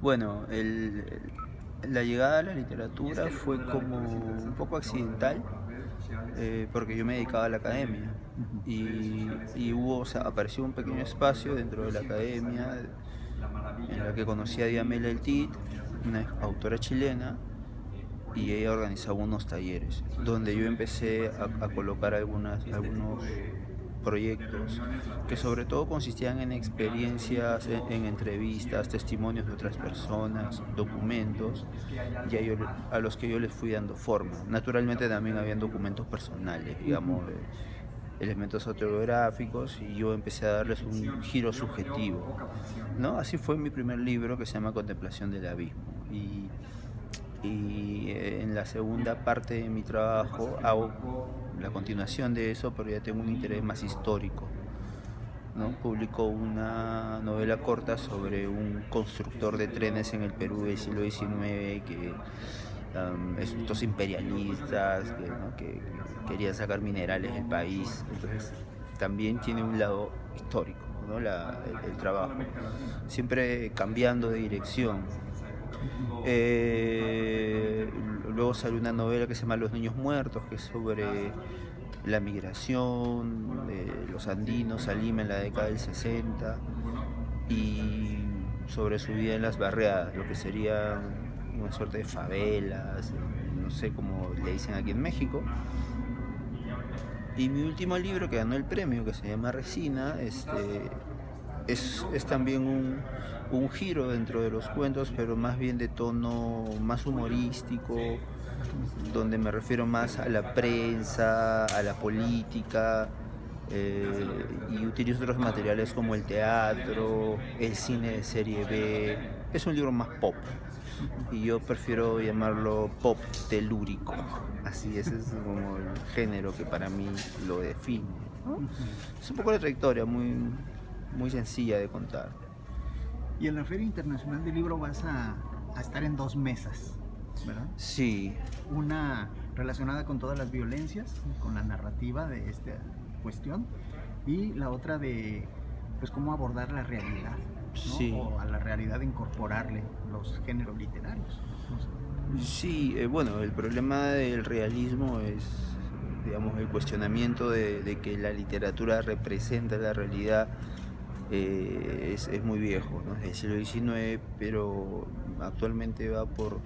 Bueno, la llegada a la literatura fue como un poco accidental, porque yo me dedicaba a la academia y hubo, o sea, apareció un pequeño espacio dentro de la academia en la que conocí a Diamela El Tit, una autora chilena, y ella organizaba unos talleres donde yo empecé a colocar algunos proyectos que sobre todo consistían en experiencias, en entrevistas, testimonios de otras personas, documentos, a los que yo les fui dando forma. Naturalmente también habían documentos personales, digamos, elementos autobiográficos, y yo empecé a darles un giro subjetivo, ¿no? Así fue mi primer libro, que se llama Contemplación del Abismo. En la segunda parte de mi trabajo hago la continuación de eso, pero ya tengo un interés más histórico, ¿no? Publicó una novela corta sobre un constructor de trenes en el Perú del siglo XIX estos imperialistas ¿no? que querían sacar minerales del país. Entonces también tiene un lado histórico, ¿no? El trabajo, siempre cambiando de dirección. Eh, Luego salió una novela que se llama Los Niños Muertos, que es sobre la migración de los andinos a Lima en la década del 60 y sobre su vida en las barriadas, lo que sería una suerte de favelas, no sé cómo le dicen aquí en México. Y mi último libro, que ganó el premio, que se llama Resina, es también un giro dentro de los cuentos, pero más bien de tono más humorístico, donde me refiero más a la prensa, a la política, y utilizo otros materiales como el teatro, el cine de serie B. Es un libro más pop, y yo prefiero llamarlo pop telúrico. Así, ese es como el género que para mí lo define, ¿no? Es un poco la trayectoria muy sencilla de contar. Y en la Feria Internacional del Libro vas a estar en dos mesas, ¿verdad? Sí. Una relacionada con todas las violencias, con la narrativa de esta cuestión, y la otra de pues cómo abordar la realidad, ¿no? Sí. O a la realidad incorporarle los géneros literarios, ¿no? Sí, bueno, el problema del realismo es, digamos, el cuestionamiento de que la literatura representa la realidad. Es muy viejo, ¿no? Es del siglo XIX, pero actualmente va por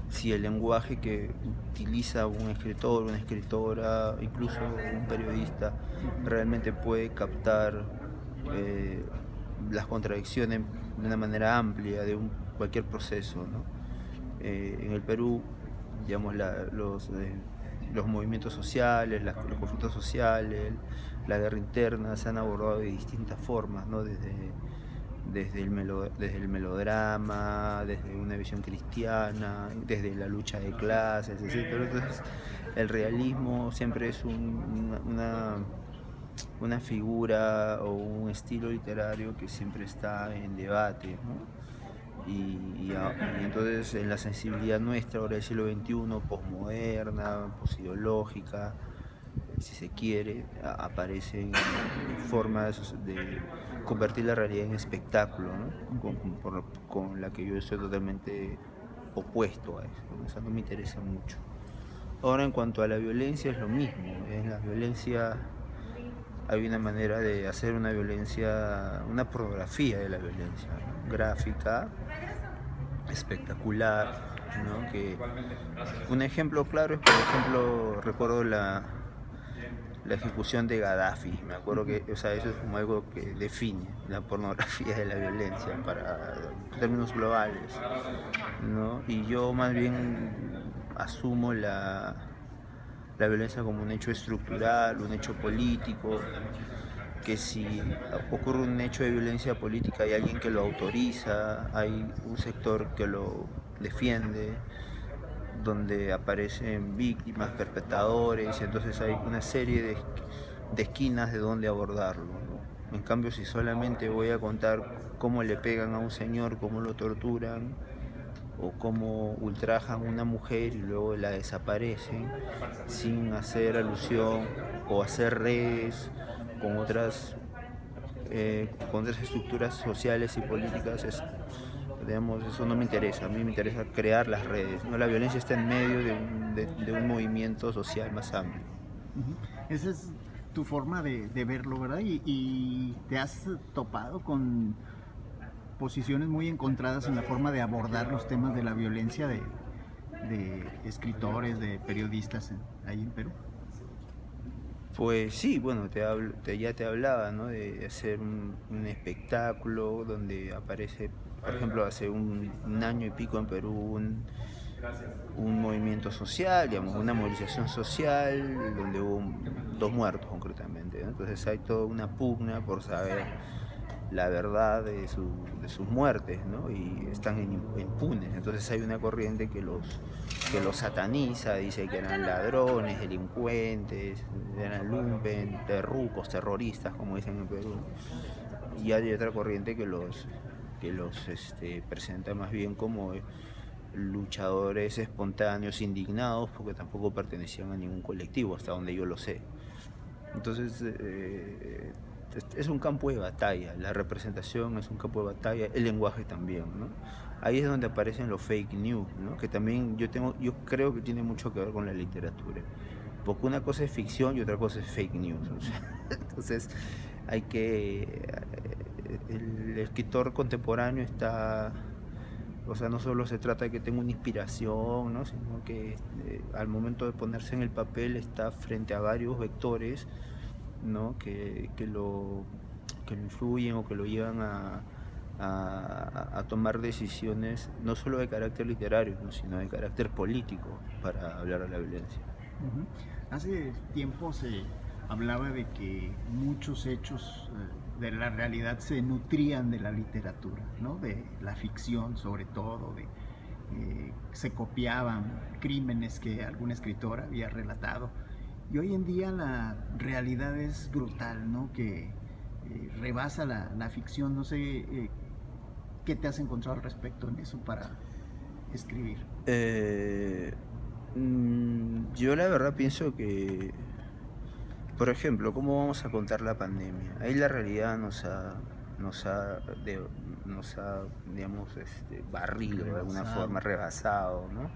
si el lenguaje que utiliza un escritor, una escritora, incluso un periodista, realmente puede captar eh, las contradicciones de una manera amplia de cualquier proceso, ¿no? En el Perú, digamos, los movimientos sociales, los conflictos sociales, la guerra interna se han abordado de distintas formas, ¿no? Desde el melodrama, desde una visión cristiana, desde la lucha de clases, etc. Entonces, el realismo siempre es una figura o un estilo literario que siempre está en debate, ¿no? Y entonces en la sensibilidad nuestra ahora del siglo XXI, posmoderna, posideológica, si se quiere, aparecen formas de convertir la realidad en espectáculo, ¿no? Con la que yo estoy totalmente opuesto a eso, ¿no? O sea, no me interesa mucho. Ahora, en cuanto a la violencia, es lo mismo. En la violencia hay una manera de hacer una violencia, una pornografía de la violencia, ¿no? Gráfica, espectacular, ¿no? Un ejemplo claro es, por ejemplo, recuerdo la ejecución de Gaddafi. Me acuerdo que, o sea, eso es como algo que define la pornografía de la violencia para términos globales, ¿no? Y yo más bien asumo la violencia como un hecho estructural, un hecho político, que si ocurre un hecho de violencia política hay alguien que lo autoriza, hay un sector que lo defiende, donde aparecen víctimas, perpetradores, entonces hay una serie de esquinas de donde abordarlo, ¿no? En cambio, si solamente voy a contar cómo le pegan a un señor, cómo lo torturan, o cómo ultrajan a una mujer y luego la desaparecen, sin hacer alusión o hacer redes con otras estructuras sociales y políticas, digamos, eso no me interesa. A mí me interesa crear las redes, ¿no? La violencia está en medio de un movimiento social más amplio. Ujú. Esa es tu forma de verlo, ¿verdad? Y te has topado con posiciones muy encontradas en la forma de abordar los temas de la violencia de escritores, de periodistas ahí en Perú. Pues sí, bueno, ya te hablaba, ¿no? De hacer un espectáculo donde aparece, por ejemplo, hace un año y pico en Perú un movimiento social, digamos, una movilización social donde hubo dos muertos concretamente, ¿no? Entonces hay toda una pugna por saber la verdad de sus muertes, ¿no? Y están impunes. Entonces hay una corriente que los sataniza, dice que eran ladrones, delincuentes, eran lumpen, terrucos, terroristas, como dicen en Perú. Y hay otra corriente que los presenta más bien como luchadores espontáneos, indignados, porque tampoco pertenecían a ningún colectivo, hasta donde yo lo sé. Entonces, es un campo de batalla, la representación es un campo de batalla, el lenguaje también, ¿no? Ahí es donde aparecen los fake news, ¿no? Que también yo creo que tiene mucho que ver con la literatura, porque una cosa es ficción y otra cosa es fake news, o sea, entonces hay que el escritor contemporáneo está, o sea, no solo se trata de que tenga una inspiración, ¿no? Sino que al momento de ponerse en el papel está frente a varios vectores, ¿no? Que lo influyen o que lo llevan a tomar decisiones no solo de carácter literario, ¿no? Sino de carácter político para hablar de la violencia. Ujú. Hace tiempo se hablaba de que muchos hechos de la realidad se nutrían de la literatura, ¿no? De la ficción sobre todo, se copiaban crímenes que algún escritor había relatado. Y hoy en día la realidad es brutal, ¿no? Que rebasa la ficción. No sé qué te has encontrado al respecto en eso para escribir. Eh, yo la verdad pienso que, por ejemplo, ¿cómo vamos a contar la pandemia? Ahí la realidad nos ha, de- nos ha digamos, barrido de alguna forma, Rebasado. rebasado, ¿no?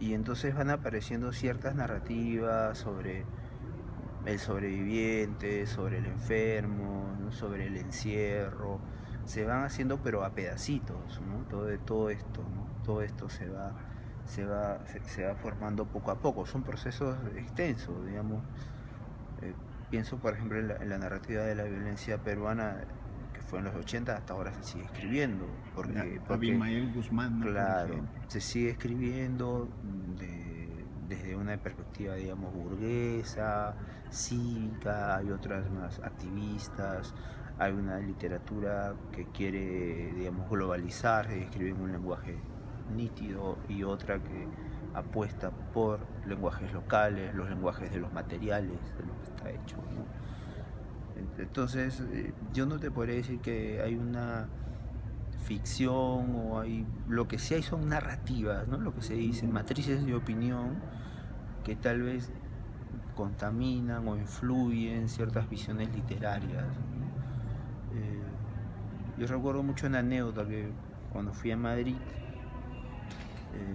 Y entonces van apareciendo ciertas narrativas sobre el sobreviviente, sobre el enfermo, ¿no? Sobre el encierro. Se van haciendo pero a pedacitos, ¿no? Todo esto, ¿no? Todo esto se va formando poco a poco. Son procesos extensos, digamos. Eh, Pienso, por ejemplo, en la narrativa de la violencia peruana, que fue en los 80, hasta ahora se sigue escribiendo. Porque Abimael Guzmán, ¿no? Por claro, ejemplo. se sigue escribiendo desde una perspectiva, digamos, burguesa, cívica, hay otras más activistas, hay una literatura que quiere, digamos, globalizar y escribir en un lenguaje nítido y otra que apuesta por lenguajes locales, los lenguajes de los materiales, de lo que está hecho, ¿no? Entonces, yo no te podría decir que hay una ficción o hay, lo que sí hay son narrativas, ¿no? Lo que se dice, matrices de opinión que tal vez contaminan o influyen ciertas visiones literarias, ¿no? Yo recuerdo mucho una anécdota que cuando fui a Madrid,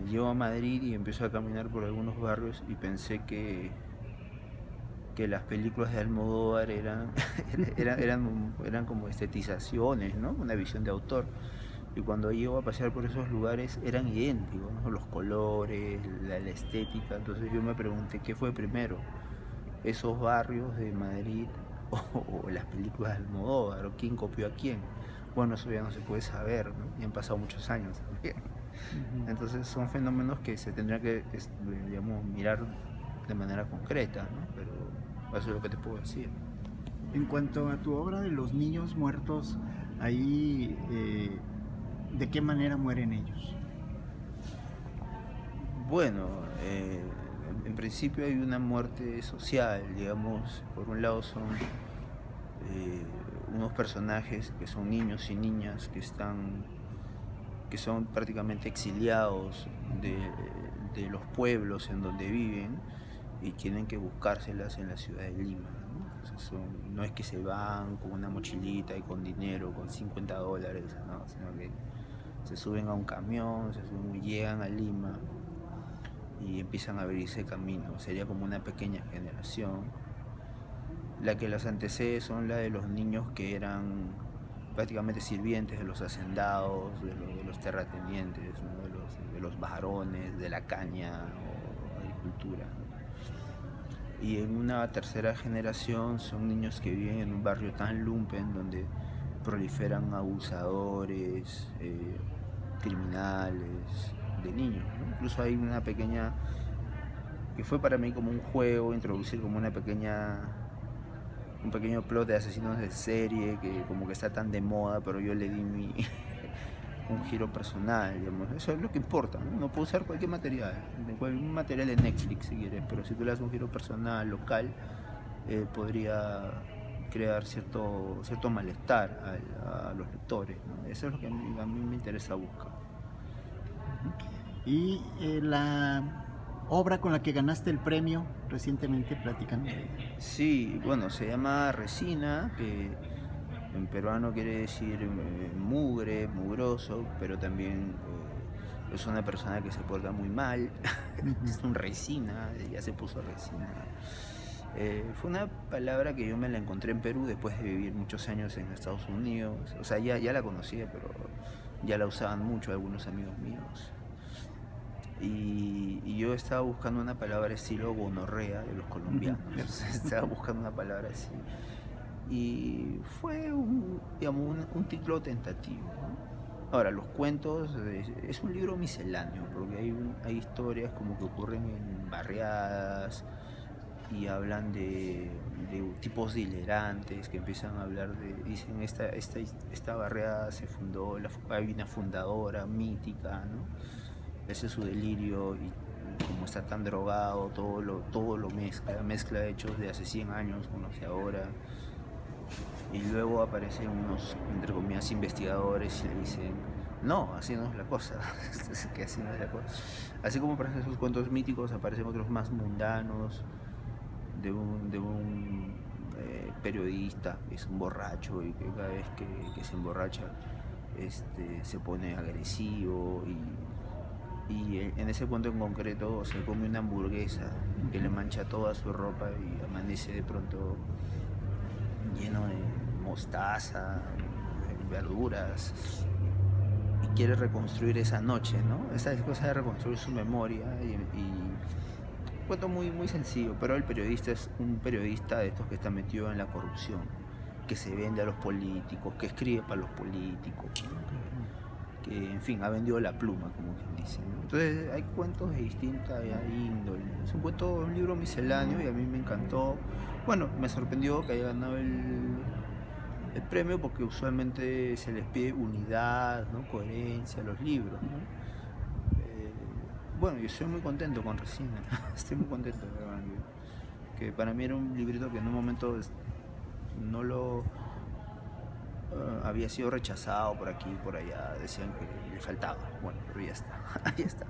llego a Madrid y empiezo a caminar por algunos barrios y pensé que las películas de Almodóvar eran como estetizaciones, ¿no? Una visión de autor. Y cuando llego a pasear por esos lugares eran idénticos, ¿no? Los colores, la estética. Entonces yo me pregunté qué fue primero, esos barrios de Madrid o las películas de Almodóvar, o quién copió a quién. Bueno, eso ya no se puede saber, ¿no? Y han pasado muchos años también. Ujú. Entonces son fenómenos que se tendrán que, digamos, mirar de manera concreta, ¿no? Pero eso es lo que te puedo decir. En cuanto a tu obra de los niños muertos, ahí, ¿de qué manera mueren ellos? Bueno, en principio hay una muerte social, digamos, por un lado son unos personajes que son niños y niñas que son prácticamente exiliados de los pueblos en donde viven y tienen que buscárselas en la ciudad de Lima, ¿no? Entonces no es que se van con una mochilita y con dinero, con $50, ¿no? Sino que se suben a un camión, llegan a Lima y empiezan a abrirse camino. Sería como una pequeña generación. La que las antecede son la de los niños que eran prácticamente sirvientes de los hacendados, de los terratenientes, ¿no? de los varones, de la caña o agricultura. Y en una tercera generación son niños que viven en un barrio tan lumpen donde proliferan abusadores, criminales de niños, ¿no? Incluso hay una pequeña, que fue para mí como un juego, introducir como un pequeño plot de asesinos de serie que como que está tan de moda, pero yo le di un giro personal, digamos. Eso es lo que importa, ¿no? Uno puede usar cualquier material, un material de Netflix si quieres, pero si tú le das un giro personal, local, podría crear cierto malestar a los lectores, ¿no? Eso es lo que a mí me interesa buscar. Y la obra con la que ganaste el premio recientemente, platicando de ella. Sí, bueno, se llama Resina, que en peruano quiere decir mugre, mugroso, pero también es una persona que se porta muy mal. Es un resina, ya se puso resina. Fue una palabra que yo me la encontré en Perú después de vivir muchos años en Estados Unidos. O sea, ya la conocía, pero ya la usaban mucho algunos amigos míos. Y yo estaba buscando una palabra estilo gonorrea de los colombianos. Estaba buscando una palabra así. Y fue un título tentativo, ¿no? Ahora, los cuentos es un libro misceláneo, porque hay historias como que ocurren en barriadas y hablan de tipos delirantes que empiezan a hablar dicen, esta barriada se fundó, hay una fundadora mítica, ¿no? Ese es su delirio y como está tan drogado, todo lo mezcla hechos de hace 100 años con los de ahora. Y luego aparecen unos, entre comillas, investigadores y le dicen, no, así no es la cosa, que así no es la cosa. Así como aparecen esos cuentos míticos, aparecen otros más mundanos, de un periodista que es un borracho y que cada vez que se emborracha se pone agresivo y en ese cuento en concreto se come una hamburguesa que le mancha toda su ropa y amanece de pronto lleno de mostaza, verduras, y quiere reconstruir esa noche, ¿no? Esa cosa de reconstruir su memoria y un cuento muy sencillo, pero el periodista es un periodista de estos que está metido en la corrupción, que se vende a los políticos, que escribe para los políticos, ¿no? Que en fin, ha vendido la pluma, como quien dice, ¿no? Entonces hay cuentos de distinta índole. Es un libro misceláneo y a mí me encantó. Bueno, me sorprendió que haya ganado el premio porque usualmente se les pide unidad, ¿no? Coherencia a los libros, ¿no? Bueno, yo estoy muy contento con Resina, estoy muy contento, ¿verdad? Que para mí era un librito que en un momento no lo había sido rechazado por aquí y por allá, decían que le faltaba, bueno, pero ya está, ahí está.